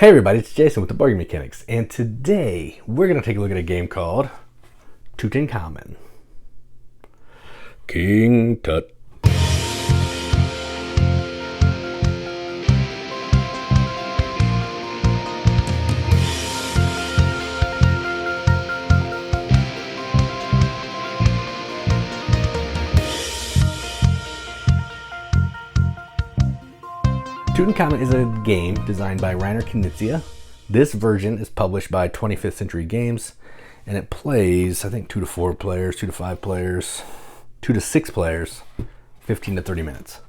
Hey everybody, it's Jason with the Boardgame Mechanics, and today we're going to take a look at a game called Tutankhamun. King Tut. Tutankhamun is a game designed by Rainer Knizia. This version is published by 25th Century Games, and it plays, I think, 2 to 4 players, 2 to 5 players, 2 to 6 players, 15 to 30 minutes.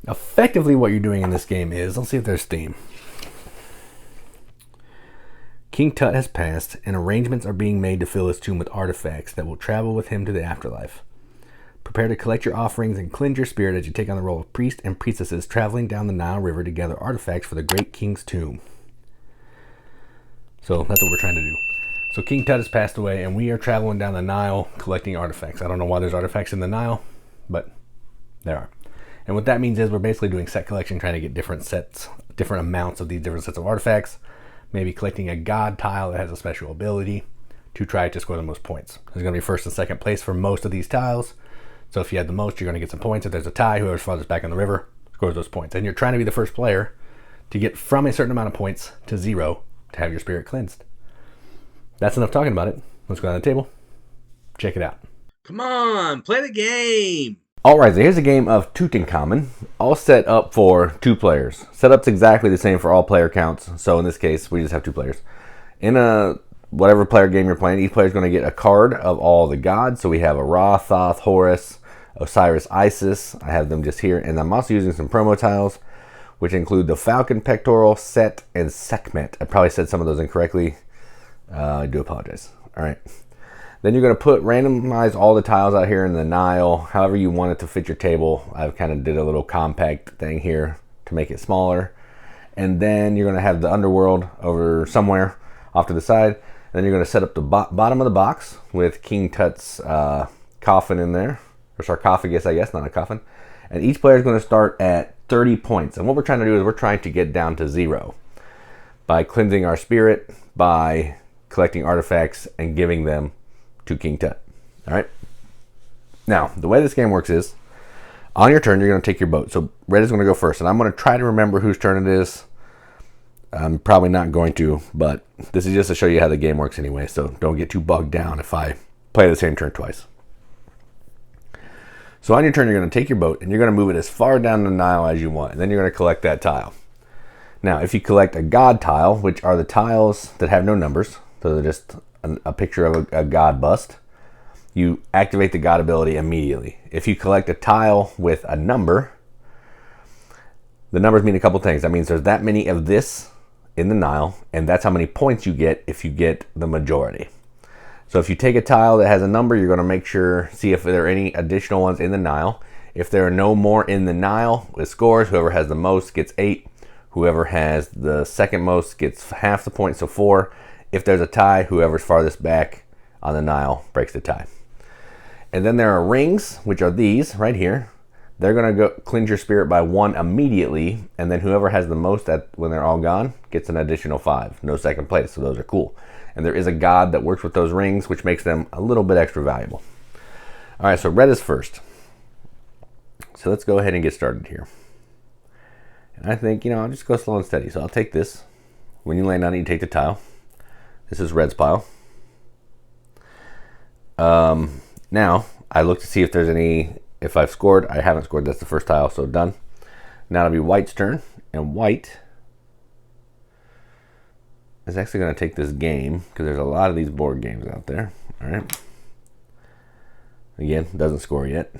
Effectively, what you're doing in this game is, let's see if there's theme. King Tut has passed, and arrangements are being made to fill his tomb with artifacts that will travel with him to the afterlife. Prepare to collect your offerings and cleanse your spirit as you take on the role of priest and priestesses traveling down the Nile River to gather artifacts for the Great King's tomb. So that's what we're trying to do. So King Tut has passed away, and we are traveling down the Nile collecting artifacts. I don't know why there's artifacts in the Nile, but there are. And what that means is we're basically doing set collection, trying to get different sets, different amounts of these different sets of artifacts. Maybe collecting a god tile that has a special ability to try to score the most points. There's going to be first and second place for most of these tiles. So if you had the most, you're going to get some points. If there's a tie, whoever's farthest back on the river scores those points. And you're trying to be the first player to get from a certain amount of points to 0 to have your spirit cleansed. That's enough talking about it. Let's go on the table. Check it out. Come on, play the game. All right, so here's a game of Tutankhamun, all set up for 2 players. Setup's exactly the same for all player counts. So in this case, we just have 2 players. In a whatever player game you're playing, each player is going to get a card of all the gods. So we have a Ra, Thoth, Horus, Osiris, Isis. I have them just here. And I'm also using some promo tiles, which include the Falcon, Pectoral, Set, and Sekhmet. I probably said some of those incorrectly. I do apologize. All right. Then you're going to randomize all the tiles out here in the Nile, however you want it to fit your table. I've kind of did a little compact thing here to make it smaller. And then you're going to have the underworld over somewhere off to the side. Then you're going to set up the bottom of the box with King Tut's coffin in there, or sarcophagus, I guess, not a coffin. And each player is going to start at 30 points. And what we're trying to do is we're trying to get down to 0 by cleansing our spirit, by collecting artifacts, and giving them to King Tut. All right. Now, the way this game works is, on your turn, you're going to take your boat. So red is going to go first, and I'm going to try to remember whose turn it is. I'm probably not going to, but this is just to show you how the game works anyway, so don't get too bogged down if I play the same turn twice. So on your turn, you're going to take your boat, and you're going to move it as far down the Nile as you want, and then you're going to collect that tile. Now, if you collect a god tile, which are the tiles that have no numbers, so they're just a picture of a god bust, you activate the god ability immediately. If you collect a tile with a number, the numbers mean a couple things. That means there's that many of this in the Nile, and that's how many points you get if you get the majority. So if you take a tile that has a number, you're going to make sure, see if there are any additional ones in the Nile. If there are no more in the Nile, it scores. Whoever has the most gets 8. Whoever has the second most gets half the point, so 4. If there's a tie, whoever's farthest back on the Nile breaks the tie. And then there are rings, which are these right here. They're going to go cleanse your spirit by 1 immediately, and then whoever has the most when they're all gone gets an additional 5. No second place, so those are cool. And there is a god that works with those rings, which makes them a little bit extra valuable. All right, so red is first. So let's go ahead and get started here. And I think, I'll just go slow and steady. So I'll take this. When you land on it, you take the tile. This is red's pile. Now, I look to see if there's any. If I've scored, I haven't scored. That's the first tile, so done. Now it'll be white's turn, and white is actually going to take this game because there's a lot of these board games out there. All right. Again, doesn't score yet.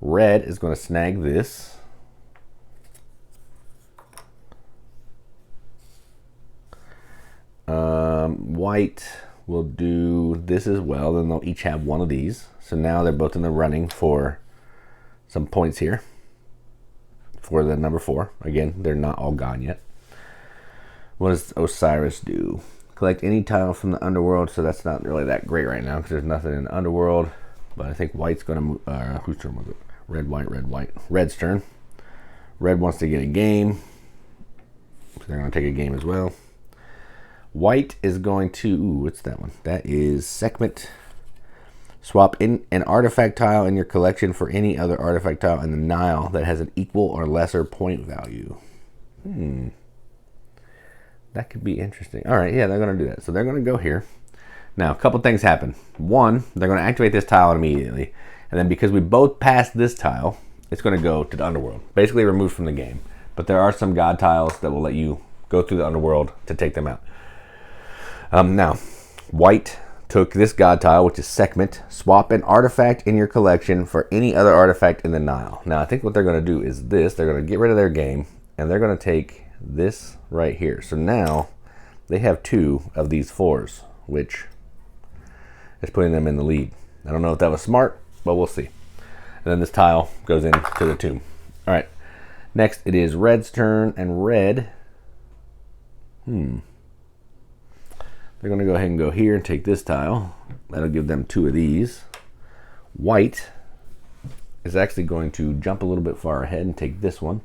Red is going to snag this. White will do this as well. Then they'll each have one of these. So now they're both in the running for some points here for the number 4. Again, they're not all gone yet. What does Osiris do? Collect any tile from the underworld. So that's not really that great right now because there's nothing in the underworld. But I think white's going to move. Whose turn was it? Red, white, red, white. Red's turn. Red wants to get a game. So they're going to take a game as well. White is going to, ooh, what's that one? That is Sekhmet. Swap in an artifact tile in your collection for any other artifact tile in the Nile that has an equal or lesser point value. That could be interesting. All right, yeah, they're going to do that. So they're going to go here. Now, a couple things happen. One, they're going to activate this tile immediately. And then because we both passed this tile, it's going to go to the underworld. Basically removed from the game. But there are some god tiles that will let you go through the underworld to take them out. Now, white took this god tile, which is Sekhmet. Swap an artifact in your collection for any other artifact in the Nile. Now, I think what they're going to do is this. They're going to get rid of their game, and they're going to take this right here. So now they have 2 of these 4s, which is putting them in the lead. I don't know if that was smart, but we'll see. And then this tile goes into the tomb. All right. Next, it is red's turn, and red. They're going to go ahead and go here and take this tile. That'll give them 2 of these. White is actually going to jump a little bit far ahead and take this one.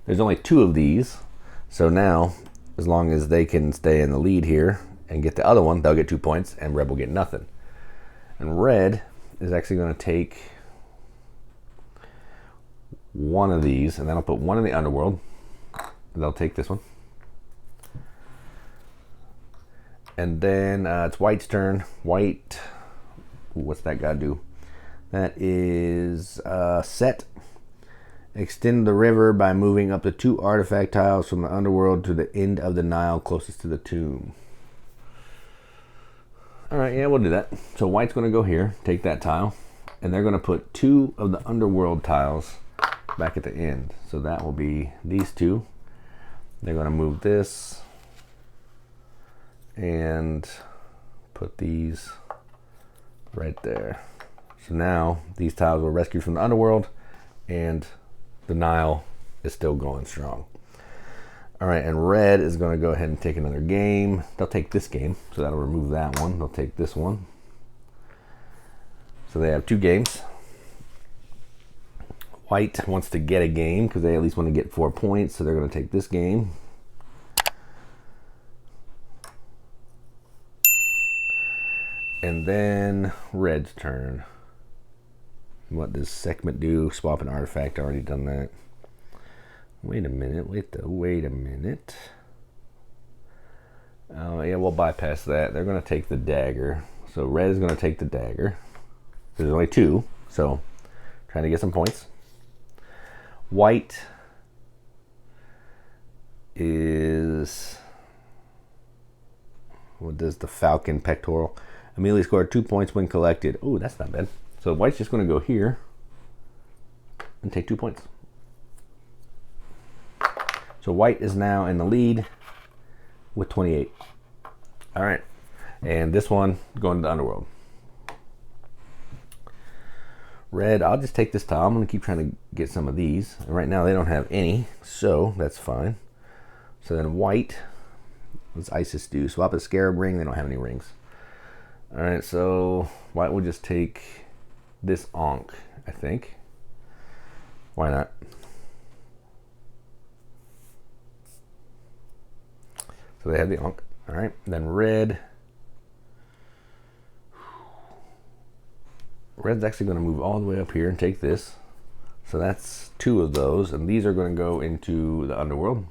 There's only 2 of these. So now, as long as they can stay in the lead here and get the other one, they'll get 2 points, and red will get nothing. And red is actually going to take 1 of these, and then I'll put 1 in the underworld. And they'll take this one. And then it's white's turn. White, what's that guy do? That is set. Extend the river by moving up to 2 artifact tiles from the underworld to the end of the Nile closest to the tomb. All right, yeah, we'll do that. So white's going to go here, take that tile, and they're going to put 2 of the underworld tiles back at the end. So that will be these 2. They're going to move this and put these right there. So now these tiles were rescued from the underworld, and the Nile is still going strong. All right, and red is going to go ahead and take another game. They'll take this game, so that'll remove that one. They'll take this one. So they have 2 games. White wants to get a game because they at least want to get 4 points, so they're going to take this game. And then red's turn. What does Sekhmet do? Swap an artifact. Already done that. Wait a minute. Wait a minute. Oh, yeah, we'll bypass that. They're going to take the dagger. So red is going to take the dagger. There's only 2, so trying to get some points. White is... what does the falcon pectoral? Immediately scored 2 points when collected. Oh, that's not bad. So white's just going to go here and take 2 points. So white is now in the lead with 28. All right. And this one going to the underworld. Red, I'll just take this tile. I'm going to keep trying to get some of these. And right now they don't have any, so that's fine. So then white, what's Isis do? Swap a scarab ring. They don't have any rings. All right, so white will just take this Ankh, I think. Why not? So they have the Ankh. All right, then red. Red's actually going to move all the way up here and take this. So that's 2 of those, and these are going to go into the underworld.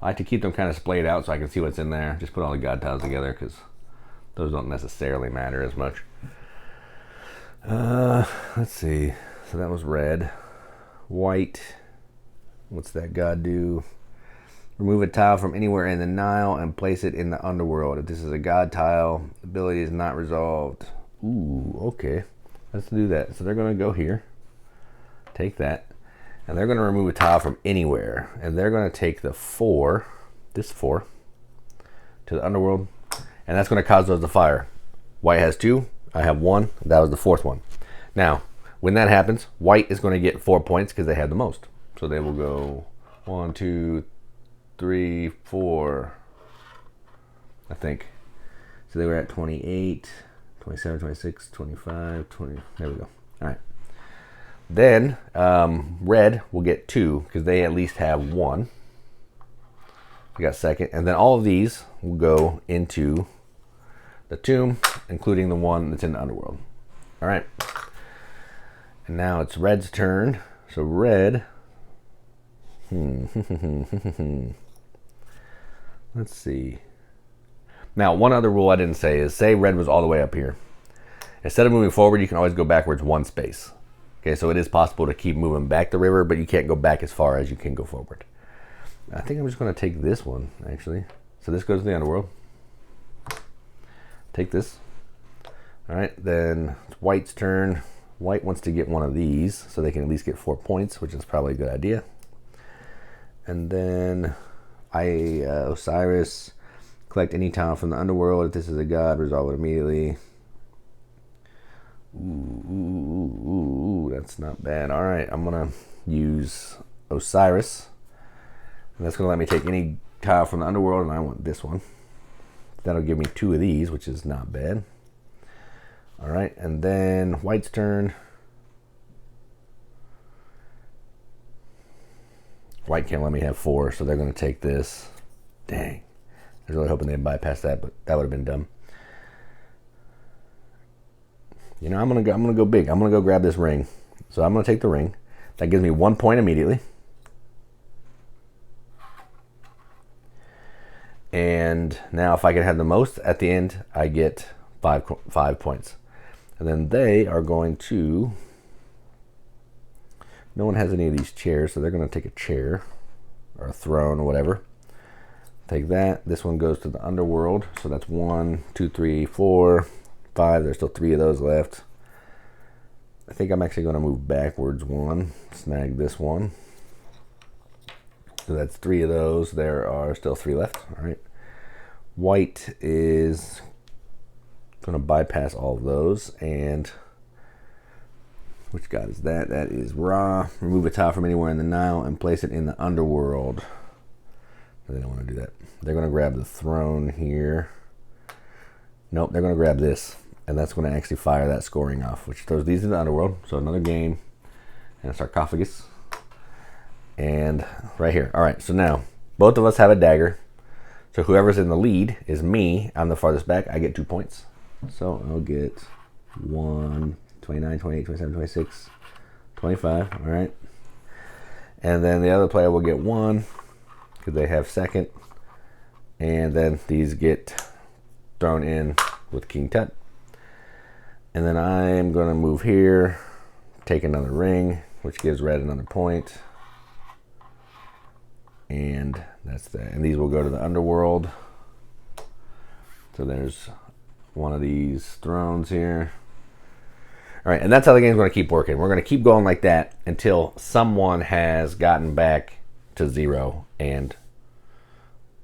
I like to keep them kind of splayed out so I can see what's in there. Just put all the god tiles together because those don't necessarily matter as much. Let's see. So that was red. White. What's that god do? Remove a tile from anywhere in the Nile and place it in the underworld. If this is a god tile, ability is not resolved. Ooh, okay. Let's do that. So they're going to go here. Take that. And they're going to remove a tile from anywhere. And they're going to take the 4, this 4, to the underworld. And that's going to cause those to fire. White has 2. I have 1. That was the 4th one. Now, when that happens, white is going to get 4 points because they had the most. So they will go 1, 2, 3, 4, I think. So they were at 28, 27, 26, 25, 20. There we go. All right. Then red will get 2 because they at least have 1. We got second. And then all of these will go into the tomb, including the one that's in the underworld. All right. And now it's red's turn. So red. Let's see. Now, one other rule I didn't say is, say red was all the way up here. Instead of moving forward, you can always go backwards one space. Okay, so it is possible to keep moving back the river, but you can't go back as far as you can go forward. I think I'm just going to take this one, actually. So this goes to the underworld. Take this. All right, then it's white's turn. White wants to get one of these, so they can at least get 4 points, which is probably a good idea. And then Osiris, collect any tile from the underworld. If this is a god, resolve it immediately. Ooh, that's not bad. All right, I'm going to use Osiris. And that's going to let me take any tile from the underworld, and I want this one. That'll give me 2 of these, which is not bad. All right, and then white's turn. White can't let me have 4, so they're going to take this. Dang. I was really hoping they'd bypass that, but that would have been dumb. You know, I'm gonna go big. I'm gonna go grab this ring. So I'm gonna take the ring. That gives me 1 point immediately. And now if I can have the most at the end, I get 5 points. And then they are going to... No one has any of these chairs, so they're going to take a chair or a throne or whatever. Take that. This one goes to the underworld. So that's 1, 2, 3, 4, 5. There's still 3 of those left. I think I'm actually going to move backwards 1. Snag this one. So that's 3 of those. There are still 3 left. All right. White is going to bypass all of those. And which god is that? That is Ra. Remove a tile from anywhere in the Nile and place it in the underworld. They don't want to do that. They're going to grab the throne here. Nope, they're going to grab this. And that's going to actually fire that scoring off, which throws these in the underworld. So another game and a sarcophagus. And right here. All right, so now both of us have a dagger. So whoever's in the lead is me. I'm the farthest back. I get 2 points. So I'll get 1, 29, 28, 27, 26, 25. All right. And then the other player will get 1 because they have second. And then these get thrown in with King Tut. And then I'm going to move here, take another ring, which gives red another point. And that's that. And these will go to the underworld. So there's one of these thrones here. All right, and that's how the game's going to keep working. We're going to keep going like that until someone has gotten back to 0 and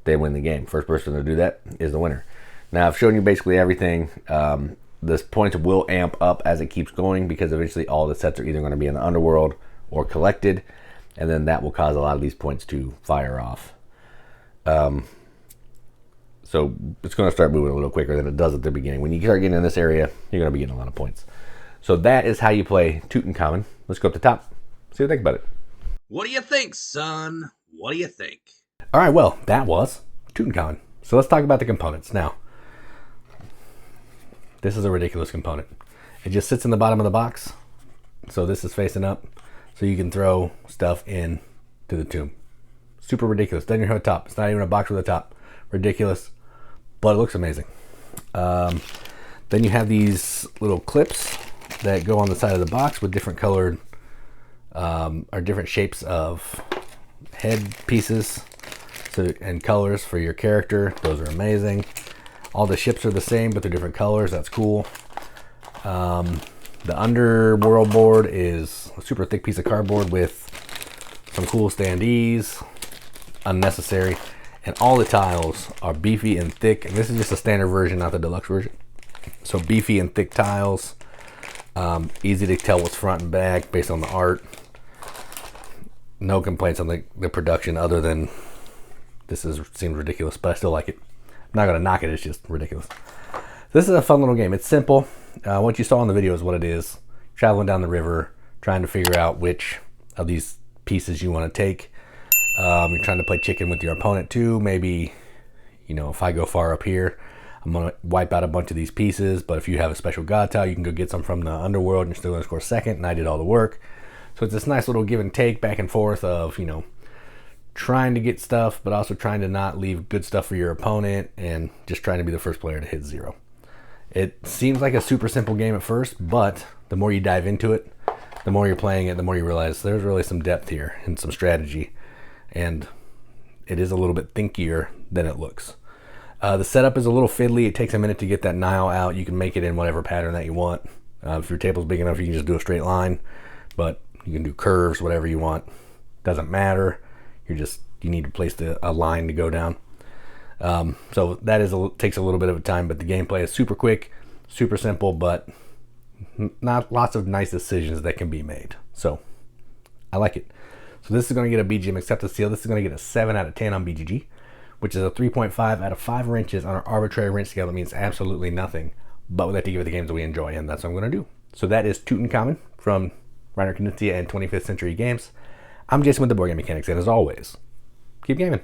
they win the game. First person to do that is the winner. Now, I've shown you basically everything. This points will amp up as it keeps going because eventually all the sets are either going to be in the underworld or collected, and then that will cause a lot of these points to fire off. So it's going to start moving a little quicker than it does at the beginning. When you start getting in this area, you're going to be getting a lot of points. So that is how you play Tutankhamun. Let's go up the top. See what you think about it. What do you think, son? What do you think? All right, well, that was Tutankhamun. So let's talk about the components. Now, this is a ridiculous component. It just sits in the bottom of the box. So this is facing up. So you can throw stuff in to the tomb. Super ridiculous. Doesn't have a top. It's not even a box with a top. Ridiculous. But it looks amazing. Then you have these little clips that go on the side of the box with different colored or different shapes of head pieces and colors for your character. Those are amazing. All the ships are the same, but they're different colors. That's cool. The underworld board is a super thick piece of cardboard with some cool standees. Unnecessary. And all the tiles are beefy and thick. And this is just a standard version, not the deluxe version. So beefy and thick tiles. Easy to tell what's front and back based on the art. No complaints on the production other than seems ridiculous, but I still like it. I'm not going to knock it, it's just ridiculous. This is a fun little game. It's simple. What you saw in the video is what it is. Traveling down the river, trying to figure out which of these pieces you want to take. You're trying to play chicken with your opponent too. Maybe, if I go far up here, I'm going to wipe out a bunch of these pieces. But if you have a special god tile, you can go get some from the underworld and you're still going to score second. And I did all the work. So it's this nice little give and take back and forth of, trying to get stuff, but also trying to not leave good stuff for your opponent and just trying to be the first player to hit 0. It seems like a super simple game at first, but the more you dive into it, the more you're playing it, the more you realize there's really some depth here and some strategy. And it is a little bit thinkier than it looks. The setup is a little fiddly. It takes a minute to get that Nile out. You can make it in whatever pattern that you want. If your table's big enough, you can just do a straight line, but you can do curves, whatever you want. Doesn't matter. You need to place a line to go down. So that takes a little bit of a time, but the gameplay is super quick, super simple, but not lots of nice decisions that can be made. So I like it. So this is going to get a BGM acceptance seal. This is going to get a 7 out of 10 on BGG, which is a 3.5 out of 5 wrenches on our arbitrary wrench scale. That means absolutely nothing, but we like to give it the games that we enjoy, and that's what I'm going to do. So that is Tutankhamun from Reiner Knizia and 25th Century Games. I'm Jason with the Boardgame Mechanics, and as always, keep gaming.